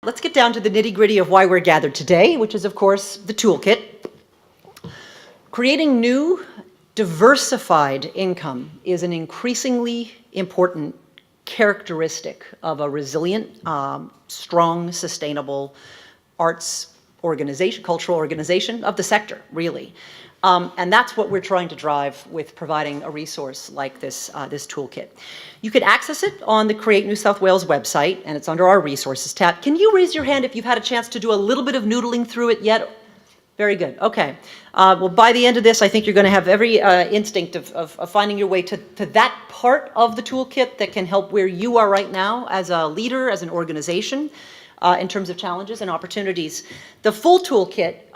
let's get down to the nitty-gritty of why we're gathered today, which is, of course, the toolkit. Creating new, diversified income is an increasingly important characteristic of a resilient, strong, sustainable arts organization, cultural organization of the sector, really. And that's what we're trying to drive with providing a resource like this, this toolkit. You can access it on the Create New South Wales website, and it's under our resources tab. Can you raise your hand if you've had a chance to do a little bit of noodling through it yet? Very good, okay. Well, by the end of this, I think you're gonna have every instinct of finding your way to that part of the toolkit that can help where you are right now as a leader, as an organization, in terms of challenges and opportunities. The full toolkit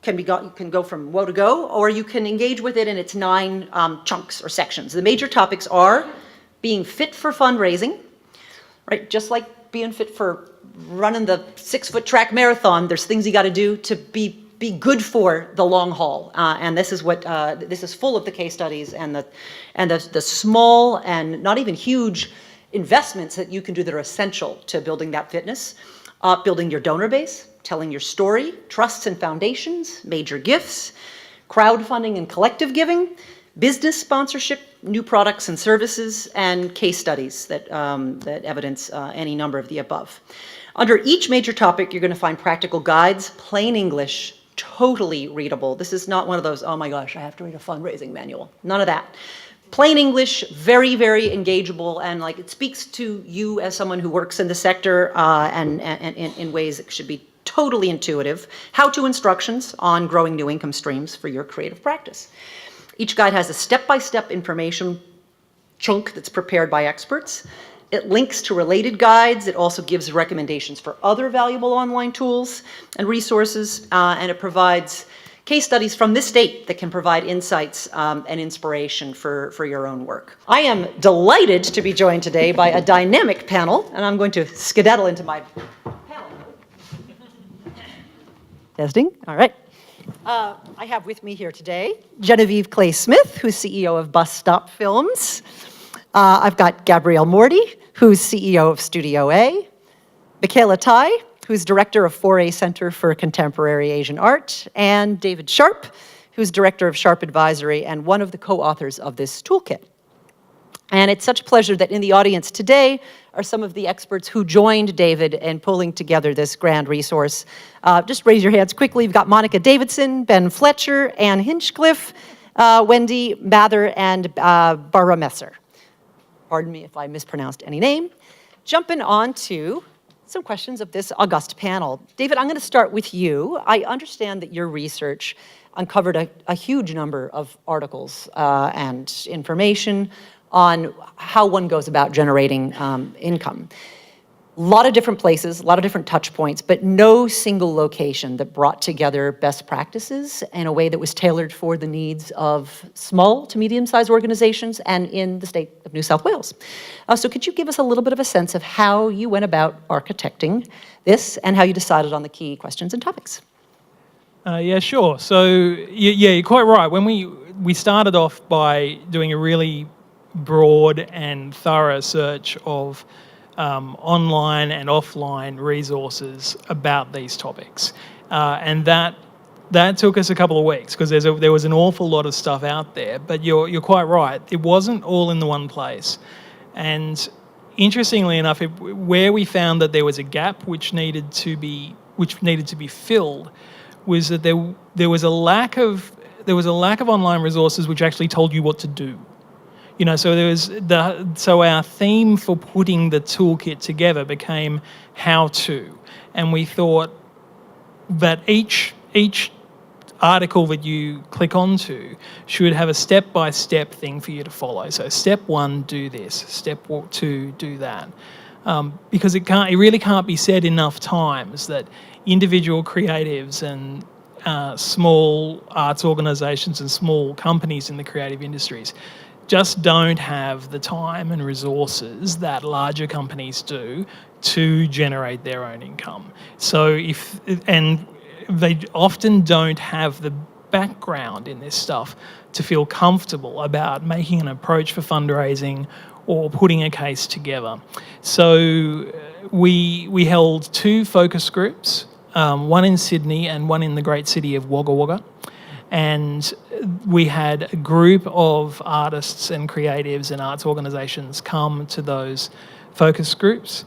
can go from woe to go, or you can engage with it in its 9 chunks or sections. The major topics are being fit for fundraising, right? Just like being fit for running the 6-foot track marathon, there's things you got to do to be good for the long haul. And this is what this is full of the case studies and the small and not even huge investments that you can do that are essential to building that fitness, building your donor base, telling your story, trusts and foundations, major gifts, crowdfunding and collective giving, business sponsorship, new products and services, and case studies that, that evidence any number of the above. Under each major topic, you're going to find practical guides, plain English, totally readable. This is not one of those, oh my gosh, I have to read a fundraising manual. None of that. Plain English, very, very engageable, and like it speaks to you as someone who works in the sector and in ways that should be totally intuitive. How-to instructions on growing new income streams for your creative practice. Each guide has a step-by-step information chunk that's prepared by experts. It links to related guides. It also gives recommendations for other valuable online tools and resources, and it provides case studies from this state that can provide insights and inspiration for your own work. I am delighted to be joined today by a dynamic panel, and I'm going to skedaddle into my panel. Testing, all right. I have with me here today Genevieve Clay-Smith, who's CEO of Bus Stop Films. I've got Gabrielle Mordy, who's CEO of Studio A. Mikala Tai, who's director of 4A Center for Contemporary Asian Art, and David Sharpe, who's director of Sharpe Advisory and one of the co-authors of this toolkit. And it's such a pleasure that in the audience today are some of the experts who joined David in pulling together this grand resource. Just raise your hands quickly. We've got Monica Davidson, Ben Fletcher, Anne Hinchcliffe, Wendy Mather, and Barbara Messer. Pardon me if I mispronounced any name. Jumping on to some questions of this august panel. David, I'm going to start with you. I understand that your research uncovered a huge number of articles and information on how one goes about generating income. A lot of different places, a lot of different touch points, but no single location that brought together best practices in a way that was tailored for the needs of small to medium-sized organizations and in the state of New South Wales. So could you give us a little bit of a sense of how you went about architecting this and how you decided on the key questions and topics? Yeah, sure. So, yeah, you're quite right. When we started off by doing a really broad and thorough search of online and offline resources about these topics. And that took us a couple of weeks because there was an awful lot of stuff out there, but you're quite right. It wasn't all in the one place. And interestingly enough, where we found that there was a gap which needed to be filled was that there was a lack of online resources which actually told you what to do. You know, so our theme for putting the toolkit together became how to, and we thought that each article that you click onto should have a step-by-step thing for you to follow. So step 1, do this. Step 2, do that. Because it really can't be said enough times that individual creatives and small arts organisations and small companies in the creative industries just don't have the time and resources that larger companies do to generate their own income. So and they often don't have the background in this stuff to feel comfortable about making an approach for fundraising or putting a case together. So we held 2 focus groups, one in Sydney and one in the great city of Wagga Wagga. And we had a group of artists and creatives and arts organisations come to those focus groups.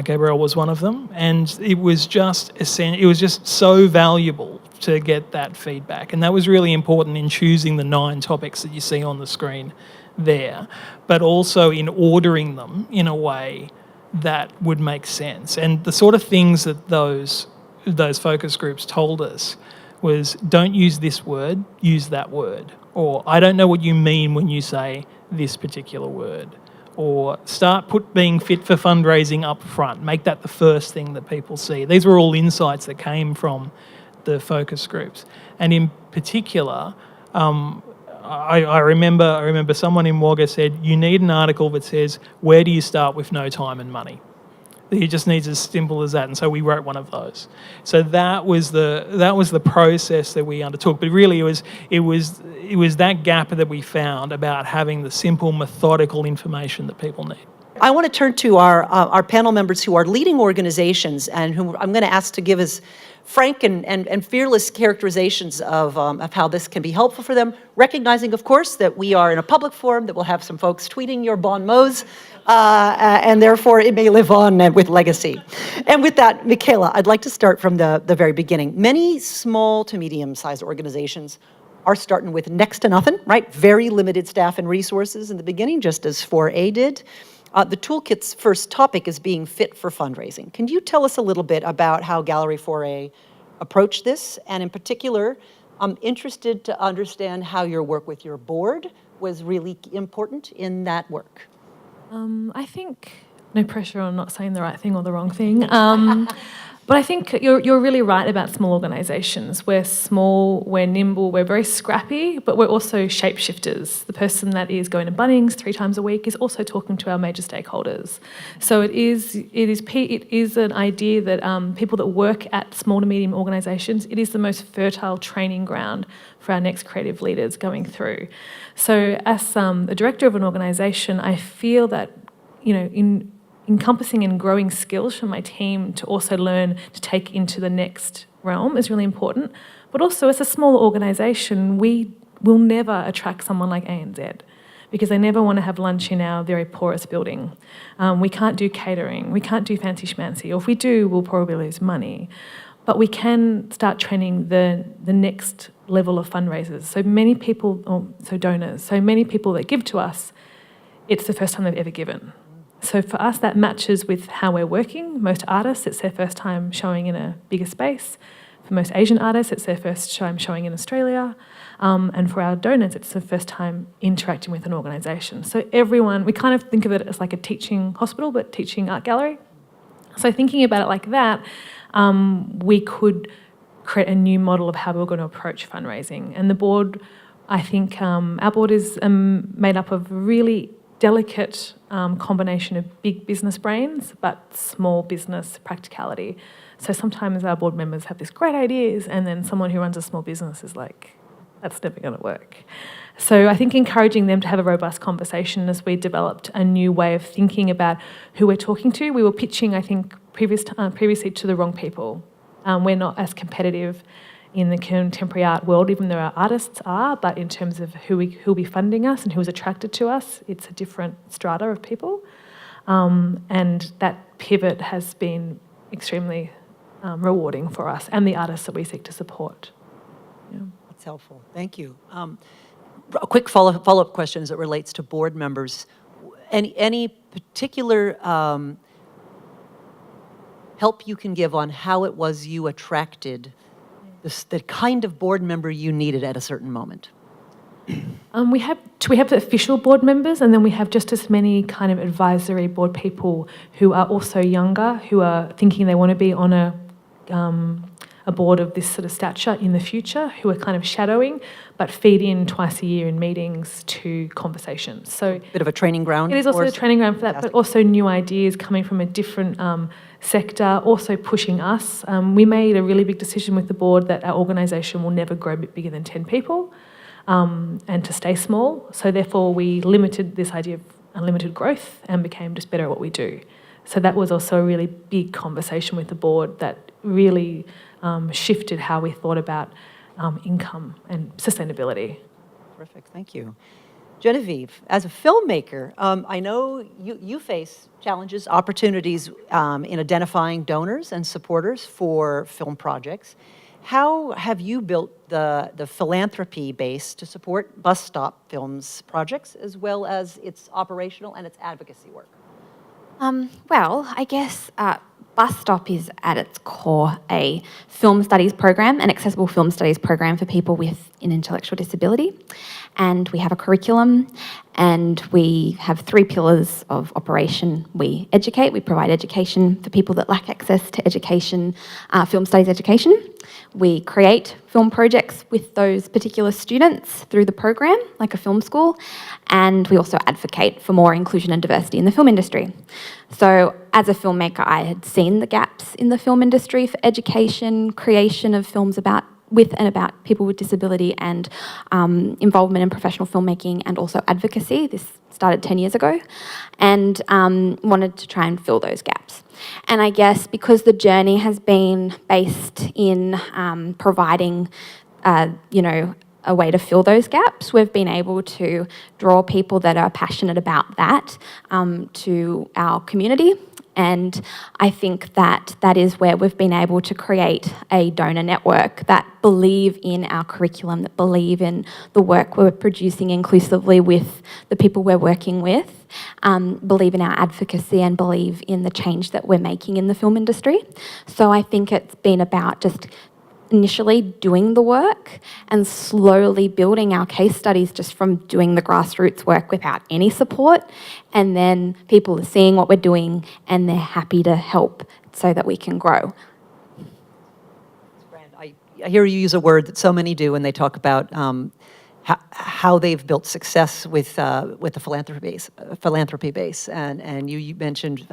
Gabrielle was one of them, and it was just so valuable to get that feedback, and that was really important in choosing the 9 topics that you see on the screen there, but also in ordering them in a way that would make sense. And the sort of things that those focus groups told us was, don't use this word, use that word, or I don't know what you mean when you say this particular word. Or put being fit for fundraising up front. Make that the first thing that people see. These were all insights that came from the focus groups. And in particular, I remember someone in Wagga said, you need an article that says, where do you start with no time and money? It just needs as simple as that. And so we wrote one of those. So that was the process that we undertook. But really it was that gap that we found about having the simple, methodical information that people need. I want to turn to our panel members who are leading organizations and whom I'm going to ask to give us frank and fearless characterizations of how this can be helpful for them, recognizing, of course, that we are in a public forum, that we'll have some folks tweeting your bon mots, and therefore it may live on with legacy. And with that, Mikala, I'd like to start from the very beginning. Many small to medium-sized organizations are starting with next to nothing, right? Very limited staff and resources in the beginning, just as 4A did. The toolkit's first topic is being fit for fundraising. Can you tell us a little bit about how Gallery 4A approached this? And in particular, I'm interested to understand how your work with your board was really important in that work. I think, no pressure on not saying the right thing or the wrong thing, but I think you're really right about small organisations. We're small, we're nimble, we're very scrappy, but we're also shapeshifters. The person that is going to Bunnings 3 times a week is also talking to our major stakeholders. So it is an idea that people that work at small to medium organisations, it is the most fertile training ground for our next creative leaders going through. So as the director of an organisation, I feel that, in encompassing and growing skills for my team to also learn to take into the next realm is really important. But also, as a small organisation, we will never attract someone like ANZ because they never want to have lunch in our very porous building. We can't do catering, we can't do fancy schmancy, or if we do, we'll probably lose money. But we can start training the next level of fundraisers. So many people, donors, so many people that give to us, it's the first time they've ever given. So for us, that matches with how we're working. Most artists, it's their first time showing in a bigger space. For most Asian artists, it's their first time showing in Australia. And for our donors, it's the first time interacting with an organisation. So everyone, we kind of think of it as like a teaching hospital, but teaching art gallery. So thinking about it like that, we could create a new model of how we're going to approach fundraising. And the board, I think our board is made up of really delicate combination of big business brains but small business practicality. So sometimes our board members have these great ideas and then someone who runs a small business is like, that's never going to work. So I think encouraging them to have a robust conversation as we developed a new way of thinking about who we're talking to. We were pitching, I think, previously to the wrong people. We're not as competitive in the contemporary art world, even though our artists are, but in terms of who'll be funding us and who's attracted to us, it's a different strata of people. And that pivot has been extremely rewarding for us and the artists that we seek to support. Yeah. That's helpful. Thank you. A quick follow-up question as it relates to board members. Any particular help you can give on how it was you attracted the kind of board member you needed at a certain moment? We have the official board members, and then we have just as many kind of advisory board people who are also younger, who are thinking they want to be on a board of this sort of stature in the future, who are kind of shadowing, but feed in twice a year in meetings to conversations. So bit of a training ground. It is also a training ground for that, fantastic. But also new ideas coming from a different sector, also pushing us. We made a really big decision with the board that our organisation will never grow bigger than 10 people and to stay small. So therefore we limited this idea of unlimited growth and became just better at what we do. So that was also a really big conversation with the board that really shifted how we thought about income and sustainability. Terrific, thank you. Genevieve, as a filmmaker, I know you face challenges, opportunities in identifying donors and supporters for film projects. How have you built the philanthropy base to support Bus Stop Films projects, as well as its operational and its advocacy work? Well, I guess Bus Stop is at its core a film studies program, an accessible film studies program for people with an intellectual disability. And we have a curriculum and we have 3 pillars of operation. We educate, we provide education for people that lack access to education, film studies education. We create film projects with those particular students through the program, like a film school, and we also advocate for more inclusion and diversity in the film industry. So as a filmmaker, I had seen the gaps in the film industry for education, creation of films with and about people with disability, and involvement in professional filmmaking and also advocacy. This started 10 years ago, and wanted to try and fill those gaps. And I guess because the journey has been based in providing, a way to fill those gaps, we've been able to draw people that are passionate about that to our community. And I think that is where we've been able to create a donor network that believe in our curriculum, that believe in the work we're producing inclusively with the people we're working with, believe in our advocacy and believe in the change that we're making in the film industry. So I think it's been about just initially doing the work and slowly building our case studies just from doing the grassroots work without any support, and then people are seeing what we're doing and they're happy to help so that we can grow. I hear you use a word that so many do when they talk about how they've built success with the philanthropy base, and you mentioned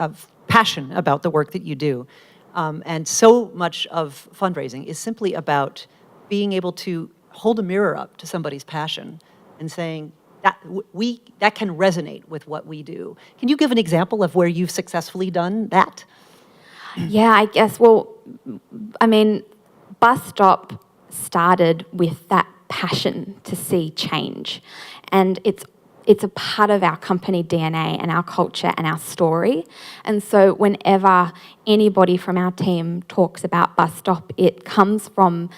passion about the work that you do. And so much of fundraising is simply about being able to hold a mirror up to somebody's passion and saying that that can resonate with what we do. Can you give an example of where you've successfully done that? Yeah, I guess, Bus Stop started with that passion to see change. And it's a part of our company DNA and our culture and our story. And so whenever anybody from our team talks about Bus Stop, it comes from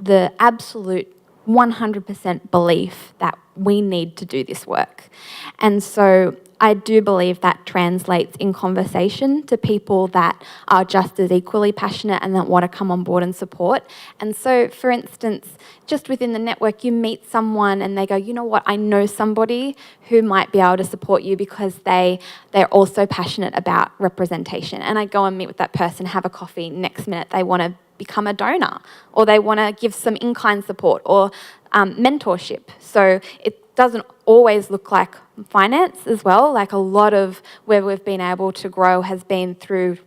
the absolute 100% belief that we need to do this work. And so I do believe that translates in conversation to people that are just as equally passionate and that want to come on board and support. And so, for instance, just within the network, you meet someone and they go, you know what, I know somebody who might be able to support you because they're also passionate about representation. And I go and meet with that person, have a coffee, next minute they want to become a donor, or they want to give some in-kind support or mentorship. So it doesn't always look like finance as well. Like a lot of where we've been able to grow has been through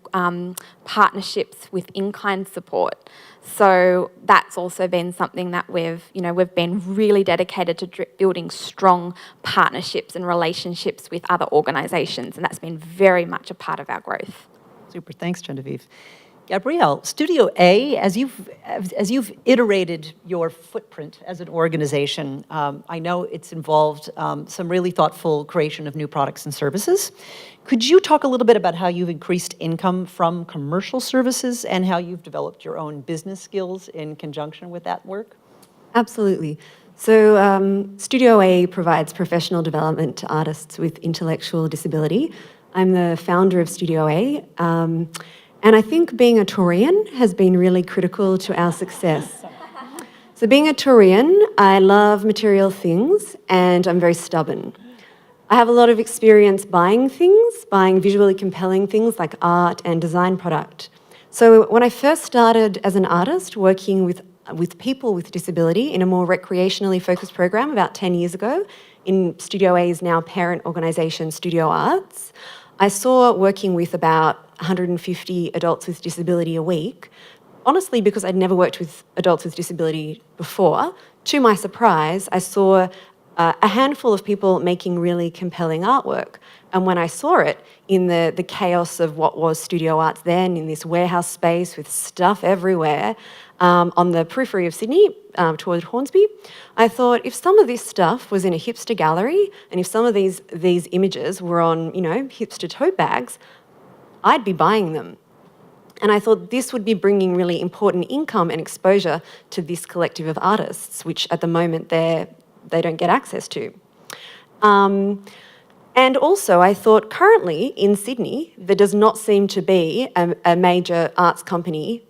partnerships with in-kind support. So that's also been something that we've been really dedicated to building strong partnerships and relationships with other organisations, and that's been very much a part of our growth. Super, thanks, Genevieve. Gabrielle, Studio A, as you've iterated your footprint as an organization, I know it's involved some really thoughtful creation of new products and services. Could you talk a little bit about how you've increased income from commercial services and how you've developed your own business skills in conjunction with that work? Absolutely. So Studio A provides professional development to artists with intellectual disability. I'm the founder of Studio A. And I think being a Taurian has been really critical to our success. So being a Taurian, I love material things and I'm very stubborn. I have a lot of experience buying things, buying visually compelling things like art and design product. So when I first started as an artist working with people with disability in a more recreationally focused program about 10 years ago in Studio A's now parent organisation, Studio Arts, I saw working with about 150 adults with disability a week, honestly because I'd never worked with adults with disability before. To my surprise, I saw a handful of people making really compelling artwork. And when I saw it in the chaos of what was studio arts then, in this warehouse space with stuff everywhere, on the periphery of Sydney, toward Hornsby, I thought if some of this stuff was in a hipster gallery, and if some of these images were on, hipster tote bags, I'd be buying them. And I thought this would be bringing really important income and exposure to this collective of artists, which at the moment they don't get access to. And also, I thought currently in Sydney, there does not seem to be a major arts company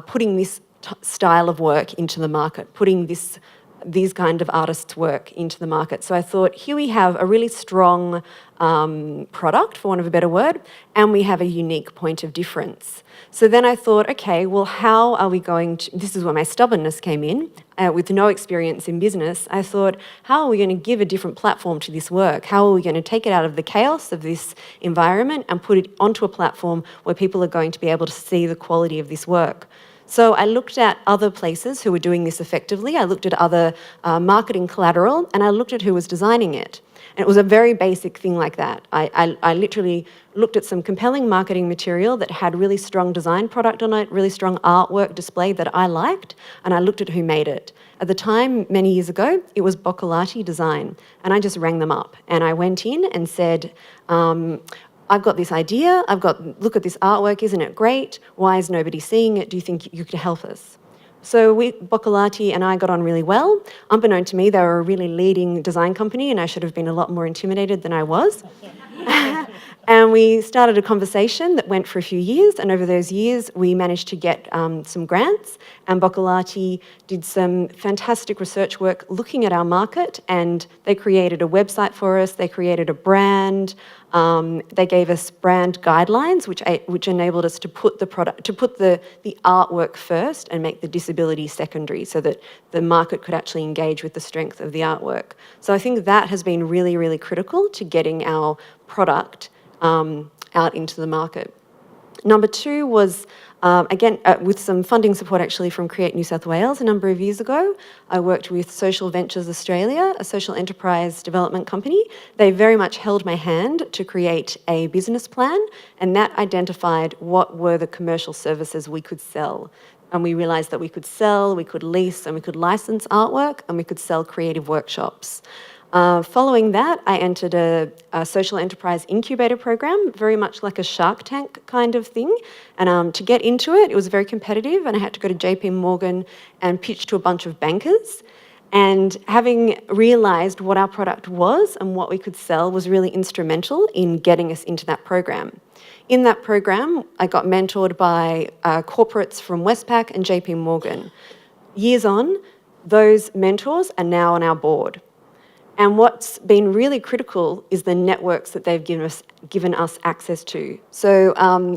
putting this style of work into the market, putting these kind of artists' work into the market. So I thought, here we have a really strong product, for want of a better word, and we have a unique point of difference. So then I thought, okay, well, how are we going to, this is where my stubbornness came in, with no experience in business, I thought, how are we going to give a different platform to this work? How are we going to take it out of the chaos of this environment and put it onto a platform where people are going to be able to see the quality of this work? So I looked at other places who were doing this effectively. I looked at other marketing collateral, and I looked at who was designing it. And it was a very basic thing like that. I literally looked at some compelling marketing material that had really strong design product on it, really strong artwork display that I liked, and I looked at who made it. At the time, many years ago, it was Boccolati Design, and I just rang them up. And I went in and said, I've got this idea, look at this artwork, isn't it great? Why is nobody seeing it? Do you think you could help us? So Boccolati and I got on really well. Unbeknown to me, they were a really leading design company, and I should have been a lot more intimidated than I was. And we started a conversation that went for a few years, and over those years, we managed to get some grants, and Boccolati did some fantastic research work looking at our market, and they created a website for us, they created a brand, they gave us brand guidelines, which enabled us to put the artwork first and make the disability secondary, so that the market could actually engage with the strength of the artwork. So I think that has been really, really critical to getting our product out into the market. Number two was, again, with some funding support actually from Create New South Wales a number of years ago, I worked with Social Ventures Australia, a social enterprise development company. They very much held my hand to create a business plan, and that identified what were the commercial services we could sell. And we realised that we could sell, we could lease, and we could license artwork, and we could sell creative workshops. Following that, I entered a social enterprise incubator program, very much like a Shark Tank kind of thing. And to get into it, it was very competitive, and I had to go to JP Morgan and pitch to a bunch of bankers. And having realised what our product was and what we could sell was really instrumental in getting us into that program. In that program, I got mentored by corporates from Westpac and JP Morgan. Years on, those mentors are now on our board. And what's been really critical is the networks that they've given us access to. So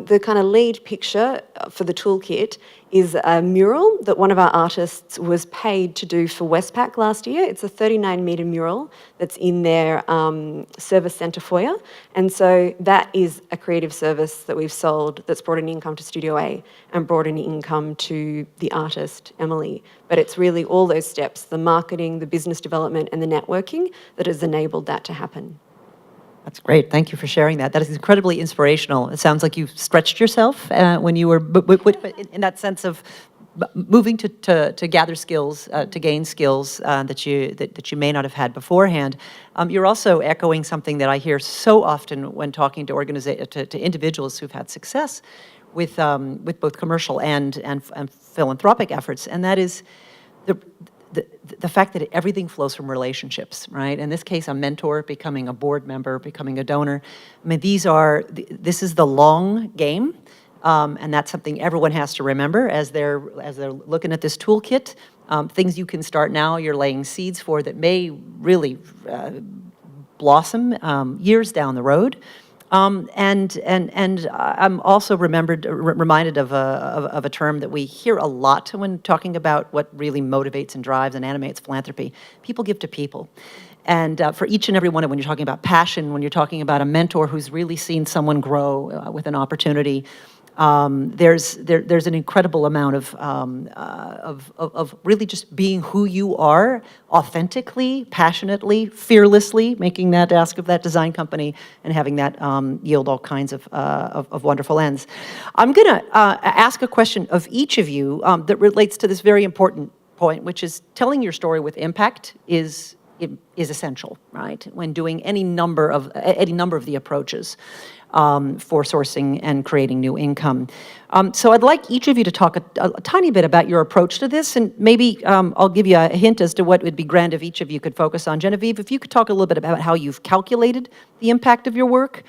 the kind of lead picture for the toolkit is a mural that one of our artists was paid to do for Westpac last year. It's a 39-metre mural that's in their service centre foyer. And so that is a creative service that we've sold that's brought an income to Studio A and brought an income to the artist, Emily. But it's really all those steps, the marketing, the business development and the networking that has enabled that to happen. That's great. Thank you for sharing that. That is incredibly inspirational. It sounds like you stretched yourself when you were, in that sense of moving to gather skills, to gain skills that you may not have had beforehand. You're also echoing something that I hear so often when talking to individuals who've had success with both commercial and philanthropic efforts, and that is the fact that everything flows from relationships, right? In this case, a mentor, becoming a board member, becoming a donor. I mean, this is the long game, and that's something everyone has to remember as they're looking at this toolkit. Things you can start now, you're laying seeds for that may really blossom years down the road. And I'm also reminded of a term that we hear a lot when talking about what really motivates and drives and animates philanthropy. People give to people. And for each and every one when you're talking about passion, when you're talking about a mentor who's really seen someone grow with an opportunity, There's an incredible amount of really just being who you are, authentically, passionately, fearlessly, making that ask of that design company and having that yield all kinds of wonderful ends. I'm going to ask a question of each of you that relates to this very important point, which is telling your story with impact is essential, right? When doing any number of the approaches for sourcing and creating new income. So I'd like each of you to talk a tiny bit about your approach to this, and maybe I'll give you a hint as to what would be grand if each of you could focus on. Genevieve, if you could talk a little bit about how you've calculated the impact of your work.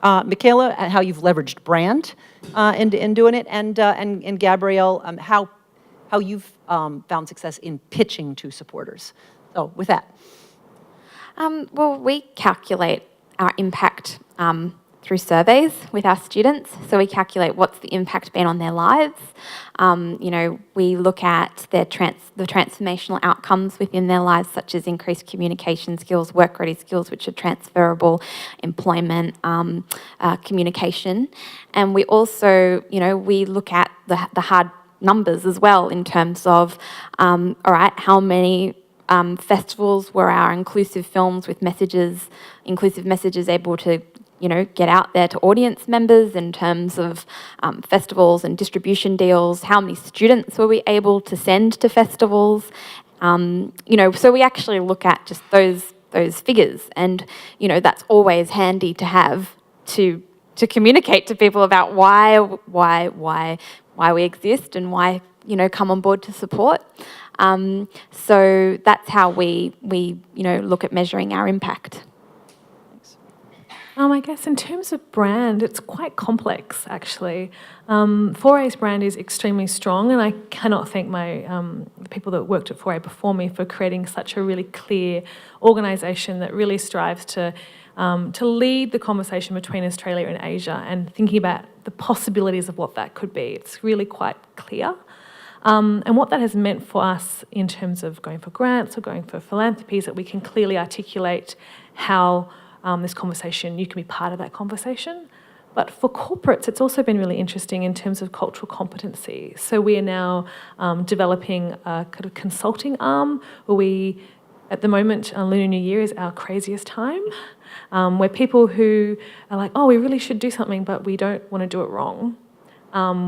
Mikala, how you've leveraged brand in doing it, and Gabrielle, how you've found success in pitching to supporters. So with that. Well, we calculate our impact through surveys with our students. So we calculate what's the impact been on their lives. We look at the transformational outcomes within their lives, such as increased communication skills, work-ready skills, which are transferable, employment, communication. And we also, we look at the hard numbers as well in terms of, all right, how many festivals were our inclusive films with inclusive messages able to, get out there to audience members in terms of festivals and distribution deals? How many students were we able to send to festivals? So we actually look at just those figures, and that's always handy to have to communicate to people about why we exist and why come on board to support. So that's how we look at measuring our impact. I guess in terms of brand, it's quite complex, actually. 4A's brand is extremely strong, and I cannot thank the people that worked at 4A before me for creating such a really clear organisation that really strives to lead the conversation between Australia and Asia and thinking about the possibilities of what that could be. It's really quite clear. And what that has meant for us in terms of going for grants or going for philanthropy is that we can clearly articulate how this conversation, you can be part of that conversation. But for corporates, it's also been really interesting in terms of cultural competency. So we are now developing a kind of consulting arm where at the moment, Lunar New Year is our craziest time, where people who are like, oh, we really should do something, but we don't want to do it wrong.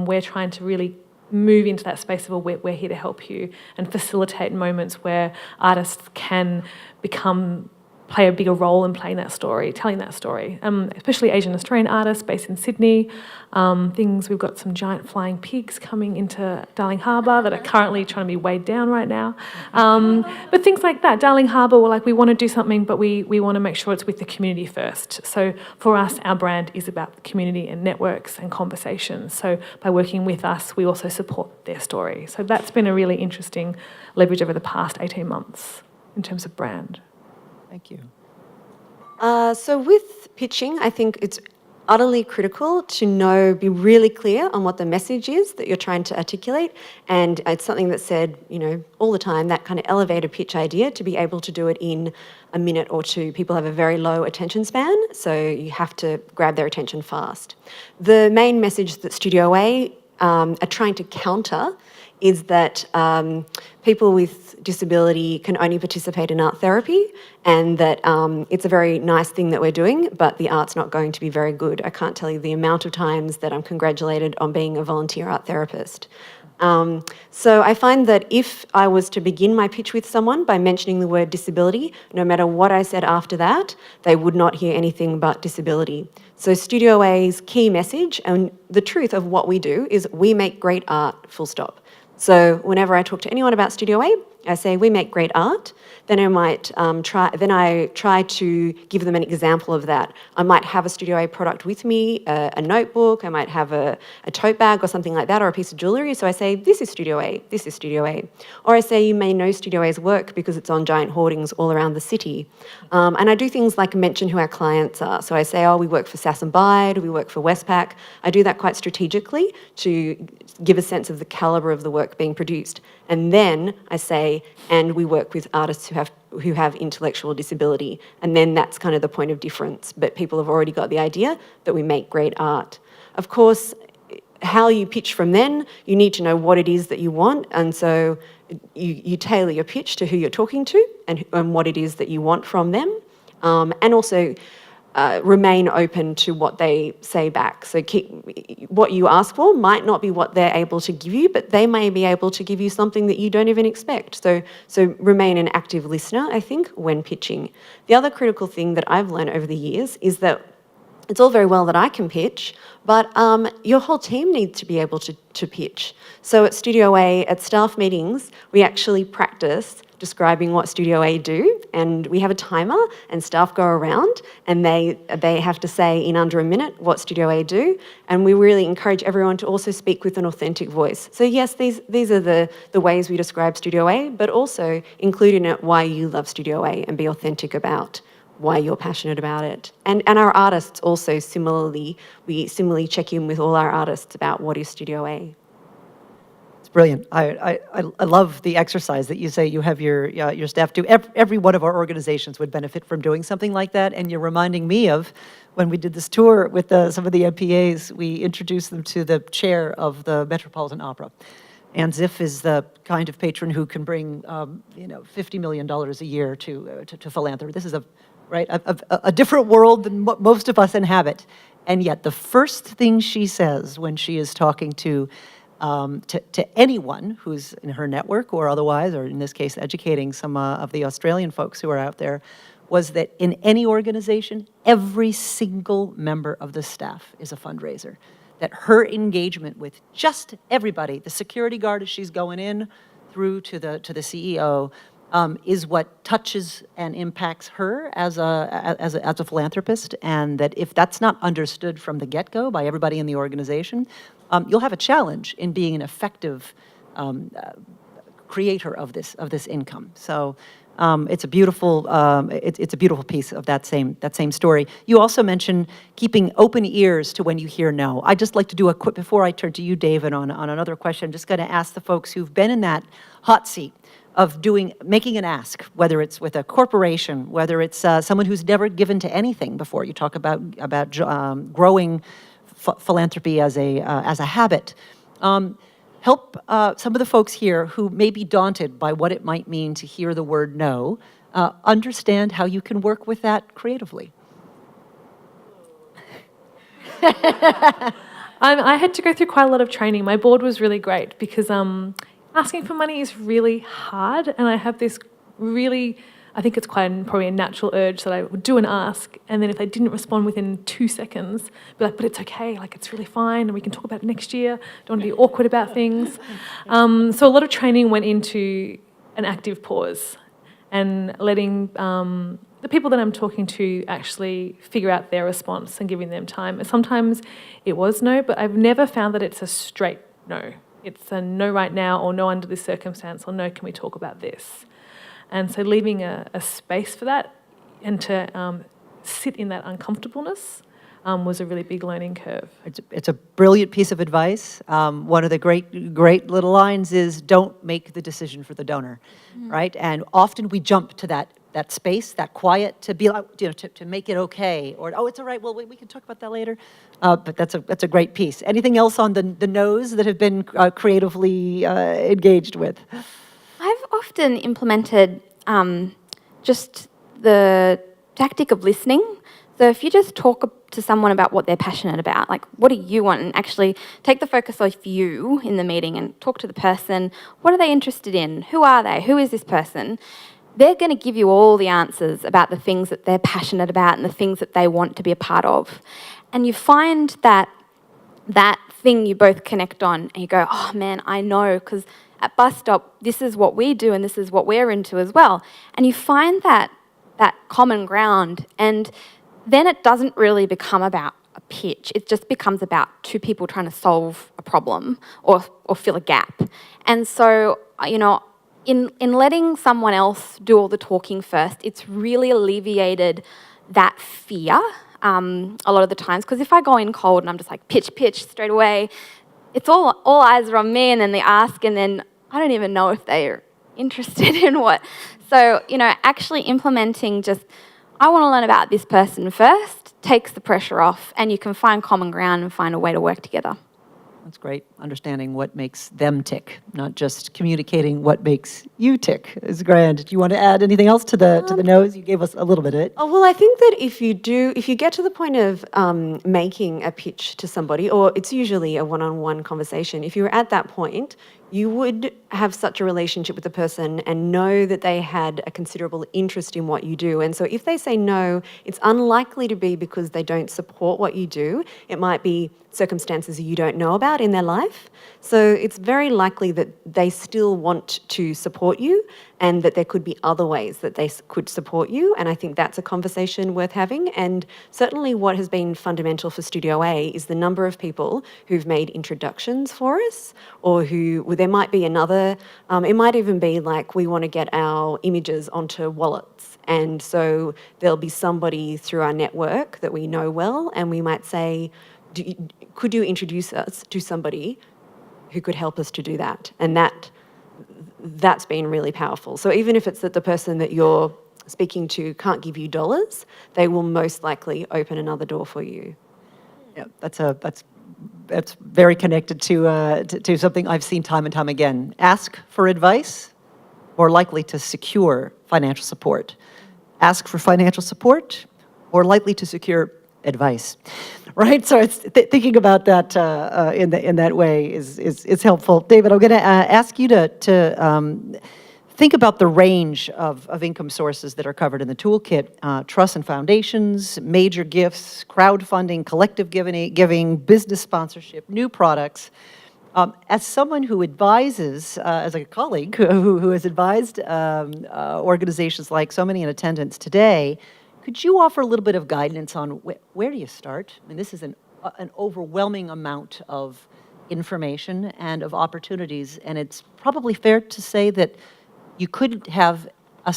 We're trying to really move into that space of we're here to help you and facilitate moments where artists can play a bigger role in telling that story, especially Asian Australian artists based in Sydney. We've got some giant flying pigs coming into Darling Harbour that are currently trying to be weighed down right now. But things like that. Darling Harbour, we want to do something, but we want to make sure it's with the community first. So for us, our brand is about the community and networks and conversations. So by working with us, we also support their story. So that's been a really interesting leverage over the past 18 months in terms of brand. Thank you. So with pitching, I think it's utterly critical to be really clear on what the message is that you're trying to articulate. And it's something that's said, all the time, that kind of elevator pitch idea, to be able to do it in a minute or two. People have a very low attention span, so you have to grab their attention fast. The main message that Studio A are trying to counter is that people with disability can only participate in art therapy, and that it's a very nice thing that we're doing, but the art's not going to be very good. I can't tell you the amount of times that I'm congratulated on being a volunteer art therapist. So I find that if I was to begin my pitch with someone by mentioning the word disability, no matter what I said after that, they would not hear anything but disability. So Studio A's key message and the truth of what we do is we make great art, full stop. So whenever I talk to anyone about Studio A, I say we make great art. Then I might try to give them an example of that. I might have a Studio A product with me, a notebook. I might have a tote bag or something like that, or a piece of jewellery. So I say, this is Studio A, this is Studio A. Or I say, you may know Studio A's work because it's on giant hoardings all around the city. And I do things like mention who our clients are. So I say, we work for Sass and Bide, we work for Westpac. I do that quite strategically to give a sense of the calibre of the work being produced. And then I say, and we work with artists who have intellectual disability. And then that's kind of the point of difference. But people have already got the idea that we make great art. Of course, how you pitch from then, you need to know what it is that you want, and so you tailor your pitch to who you're talking to and what it is that you want from them, and also remain open to what they say back. So what you ask for might not be what they're able to give you, but they may be able to give you something that you don't even expect. So remain an active listener, I think, when pitching. The other critical thing that I've learned over the years is that it's all very well that I can pitch, but your whole team needs to be able to pitch. So at Studio A, at staff meetings, we actually practice describing what Studio A do, and we have a timer, and staff go around and they have to say in under a minute what Studio A do, and we really encourage everyone to also speak with an authentic voice. So yes, these are the ways we describe Studio A, but also include in it why you love Studio A and be authentic about why you're passionate about it. And our artists also we similarly check in with all our artists about what is Studio A. Brilliant. I love the exercise that you say you have your staff do. Every one of our organizations would benefit from doing something like that, and you're reminding me of when we did this tour with some of the MPAs, we introduced them to the chair of the Metropolitan Opera. And Ziff is the kind of patron who can bring $50 million a year to philanthropy. This is a different world than most of us inhabit. And yet the first thing she says when she is talking to anyone who's in her network or otherwise, or in this case, educating some of the Australian folks who are out there, was that in any organization, every single member of the staff is a fundraiser. That her engagement with just everybody, the security guard as she's going in through to the CEO, is what touches and impacts her as a philanthropist, and that if that's not understood from the get-go by everybody in the organization, you'll have a challenge in being an effective creator of this income. So it's a beautiful it's a beautiful piece of that same story. You also mentioned keeping open ears to when you hear no. I'd just like to do a quick, before I turn to you, David, on another question. I'm just going to ask the folks who've been in that hot seat of making an ask, whether it's with a corporation, whether it's someone who's never given to anything before. You talk about growing philanthropy as a habit. Help some of the folks here who may be daunted by what it might mean to hear the word no, understand how you can work with that creatively. I had to go through quite a lot of training. My board was really great because asking for money is really hard, and I have this I think it's probably a natural urge that I would do an ask, and then if they didn't respond within 2 seconds, be like, but it's okay, like it's really fine, and we can talk about it next year. Don't want to be awkward about things. So a lot of training went into an active pause and letting the people that I'm talking to actually figure out their response and giving them time. Sometimes it was no, but I've never found that it's a straight no. It's a no right now, or no under this circumstance, or no, can we talk about this? And so leaving a space for that and to sit in that uncomfortableness was a really big learning curve. It's a brilliant piece of advice. One of the great little lines is, don't make the decision for the donor, right? And often we jump to that space, that quiet, to be like, to make it okay, or, oh, it's all right, well, we can talk about that later. But that's a great piece. Anything else on the no's that have been creatively engaged with? I've often implemented just the tactic of listening. So if you just talk to someone about what they're passionate about, like what do you want, and actually take the focus off you in the meeting and talk to the person. What are they interested in? Who are they? Who is this person? They're going to give you all the answers about the things that they're passionate about and the things that they want to be a part of. And you find that thing you both connect on, and you go, oh man, I know, because at bus stop, this is what we do and this is what we're into as well. And you find that common ground, and then it doesn't really become about a pitch. It just becomes about two people trying to solve a problem or fill a gap. And so, in letting someone else do all the talking first, it's really alleviated that fear a lot of the times. Because if I go in cold and I'm just like, pitch straight away, it's all eyes are on me, and then they ask, and then I don't even know if they're interested in what. So, actually implementing just, I want to learn about this person first, takes the pressure off, and you can find common ground and find a way to work together. That's great. Understanding what makes them tick, not just communicating what makes you tick is grand. Do you want to add anything else to the nose? You gave us a little bit of it. Oh, well, I think that if you get to the point of making a pitch to somebody, or it's usually a one-on-one conversation, if you're at that point, you would have such a relationship with the person and know that they had a considerable interest in what you do. And so if they say no, it's unlikely to be because they don't support what you do. It might be circumstances you don't know about in their life. So it's very likely that they still want to support you and that there could be other ways that they could support you. And I think that's a conversation worth having. And certainly what has been fundamental for Studio A is the number of people who've made introductions for us, or there might be another, it might even be like, we want to get our images onto wallets. And so there'll be somebody through our network that we know well, and we might say, could you introduce us to somebody who could help us to do that? And that's been really powerful. So even if it's that the person that you're speaking to can't give you dollars, they will most likely open another door for you. Yeah, that's very connected to something I've seen time and time again. Ask for advice, more likely to secure financial support. Ask for financial support, more likely to secure advice, right? So it's thinking about that in that way is helpful. David, I'm going to ask you to think about the range of income sources that are covered in the toolkit: trusts and foundations, major gifts, crowdfunding, collective giving, business sponsorship, new products. As someone who advises, as a colleague who has advised organizations like so many in attendance today, could you offer a little bit of guidance on where do you start? I mean, this is an overwhelming amount of information and of opportunities, and it's probably fair to say that you could have a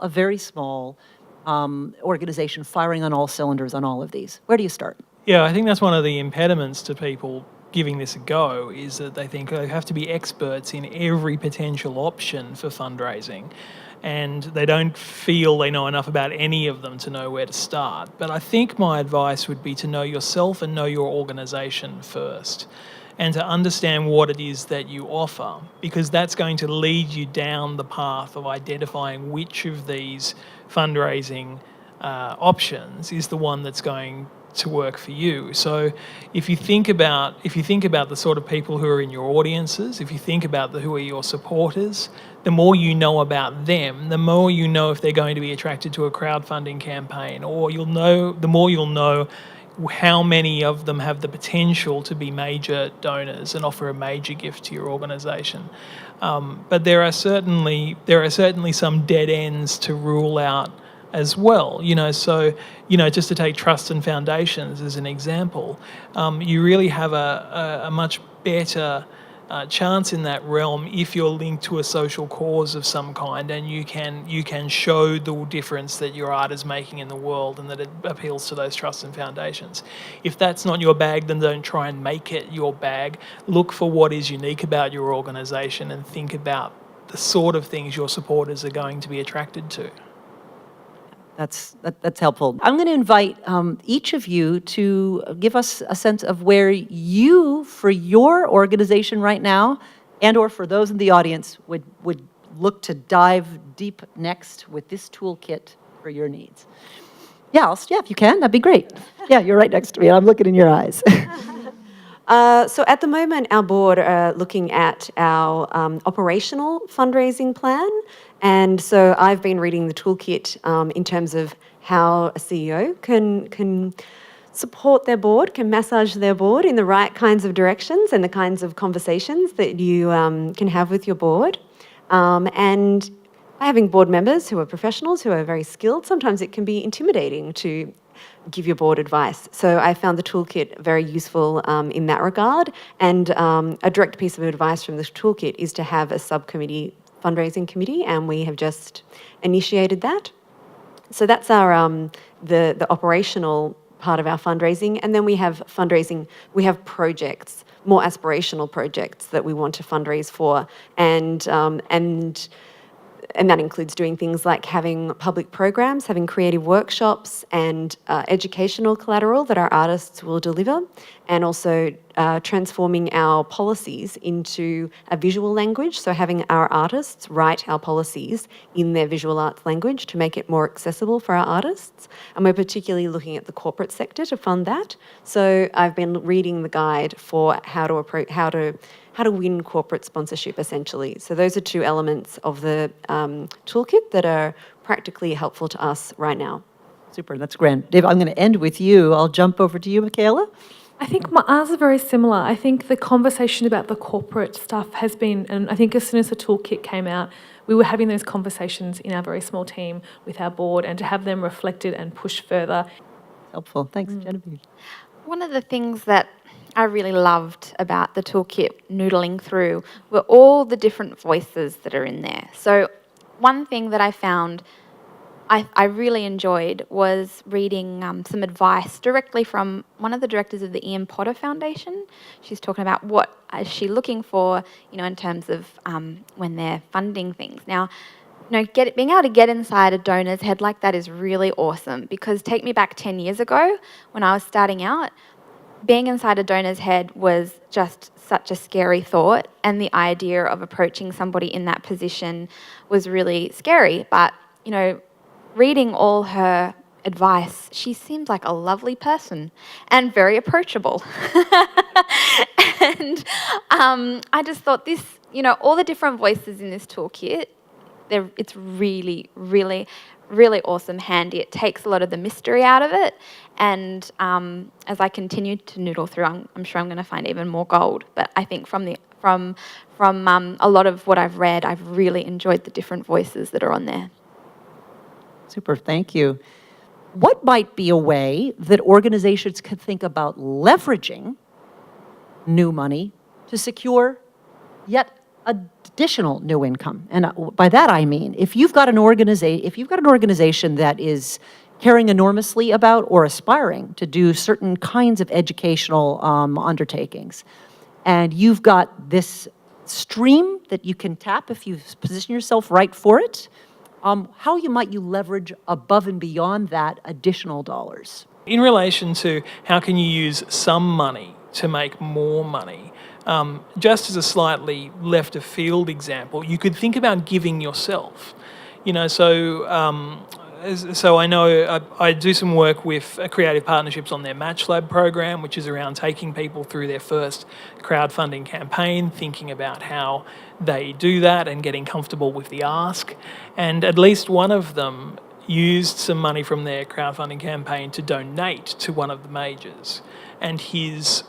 very small organization firing on all cylinders on all of these. Where do you start? Yeah, I think that's one of the impediments to people giving this a go, is that they think they have to be experts in every potential option for fundraising, and they don't feel they know enough about any of them to know where to start. But I think my advice would be to know yourself and know your organisation first, and to understand what it is that you offer, because that's going to lead you down the path of identifying which of these fundraising options is the one that's going to work for you. So if you think about the sort of people who are in your audiences, if you think about who are your supporters, the more you know about them, the more you know if they're going to be attracted to a crowdfunding campaign, or the more you'll know how many of them have the potential to be major donors and offer a major gift to your organisation. But there are certainly some dead ends to rule out as well, so just to take trusts and foundations as an example, you really have a much better chance in that realm if you're linked to a social cause of some kind, and you can show the difference that your art is making in the world and that it appeals to those trusts and foundations. If that's not your bag, then don't try and make it your bag. Look for what is unique about your organisation and think about the sort of things your supporters are going to be attracted to. That's helpful. I'm going to invite each of you to give us a sense of where you, for your organization right now, and or for those in the audience, would look to dive deep next with this toolkit for your needs. Yeah, if you can, that'd be great. Yeah, you're right next to me. I'm looking in your eyes. So at the moment, our board are looking at our operational fundraising plan. And so I've been reading the toolkit in terms of how a CEO can support their board, can massage their board in the right kinds of directions and the kinds of conversations that you can have with your board. And by having board members who are professionals, who are very skilled, sometimes it can be intimidating to give your board advice. So I found the toolkit very useful in that regard. And a direct piece of advice from this toolkit is to have a fundraising committee, and we have just initiated that. So that's our the operational part of our fundraising. And then we have fundraising, we have projects, more aspirational projects that we want to fundraise for. And and that includes doing things like having public programs, having creative workshops and educational collateral that our artists will deliver, and also transforming our policies into a visual language, so having our artists write our policies in their visual arts language to make it more accessible for our artists. And we're particularly looking at the corporate sector to fund that. So I've been reading the guide for how to win corporate sponsorship, essentially. So those are two elements of the toolkit that are practically helpful to us right now. Super, that's grand. Dave, I'm going to end with you. I'll jump over to you, Mikala. I think ours are very similar. I think the conversation about the corporate stuff has been, and I think as soon as the toolkit came out, we were having those conversations in our very small team with our board, and to have them reflected and pushed further. Helpful. Thanks, Genevieve. One of the things that I really loved about the toolkit, noodling through, were all the different voices that are in there. So one thing that I found I really enjoyed was reading some advice directly from one of the directors of the Ian Potter Foundation. She's talking about what is she looking for, in terms of when they're funding things. Now, being able to get inside a donor's head like that is really awesome, because take me back 10 years ago when I was starting out, being inside a donor's head was just such a scary thought, and the idea of approaching somebody in that position was really scary. But, reading all her advice, she seems like a lovely person and very approachable. And I just thought this, all the different voices in this toolkit, it's really, really, really awesome, handy. It takes a lot of the mystery out of it. And as I continue to noodle through, I'm sure I'm going to find even more gold. But I think from a lot of what I've read, I've really enjoyed the different voices that are on there. Super, thank you. What might be a way that organizations could think about leveraging new money to secure yet additional new income? And by that I mean, if you've got an organization that is caring enormously about or aspiring to do certain kinds of educational undertakings, and you've got this stream that you can tap if you position yourself right for it, how might you leverage above and beyond that additional dollars? In relation to how can you use some money to make more money, just as a slightly left of field example, you could think about giving yourself. So I know I do some work with Creative Partnerships on their Match Lab program, which is around taking people through their first crowdfunding campaign, thinking about how they do that and getting comfortable with the ask. And at least one of them used some money from their crowdfunding campaign to donate to one of the majors. And his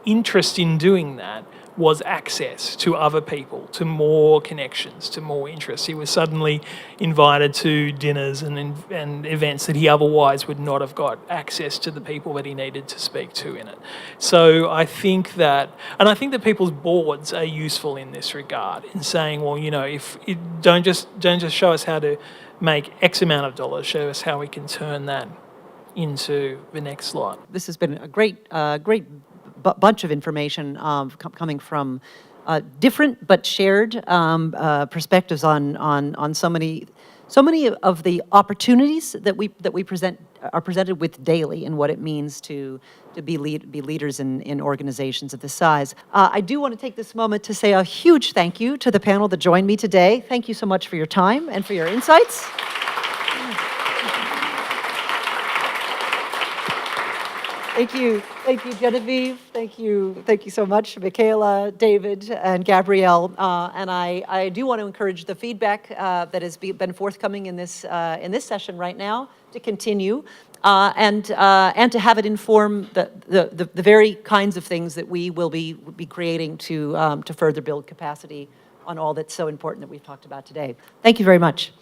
interest in doing that was access to other people, to more connections, to more interests. He was suddenly invited to dinners and events that he otherwise would not have got access to the people that he needed to speak to in it. So I think that people's boards are useful in this regard, in saying, well, don't just show us how to make X amount of dollars, show us how we can turn that into the next lot. This has been a great bunch of information coming from different but shared perspectives on so many of the opportunities that we are presented with daily, and what it means to be leaders in organizations of this size. I do want to take this moment to say a huge thank you to the panel that joined me today. Thank you so much for your time and for your insights. Thank you, Genevieve. Thank you so much, Mikala, David, and Gabrielle. And I do want to encourage the feedback that has been forthcoming in this session right now to continue, and to have it inform the very kinds of things that we will be creating to further build capacity on all that's so important that we've talked about today. Thank you very much.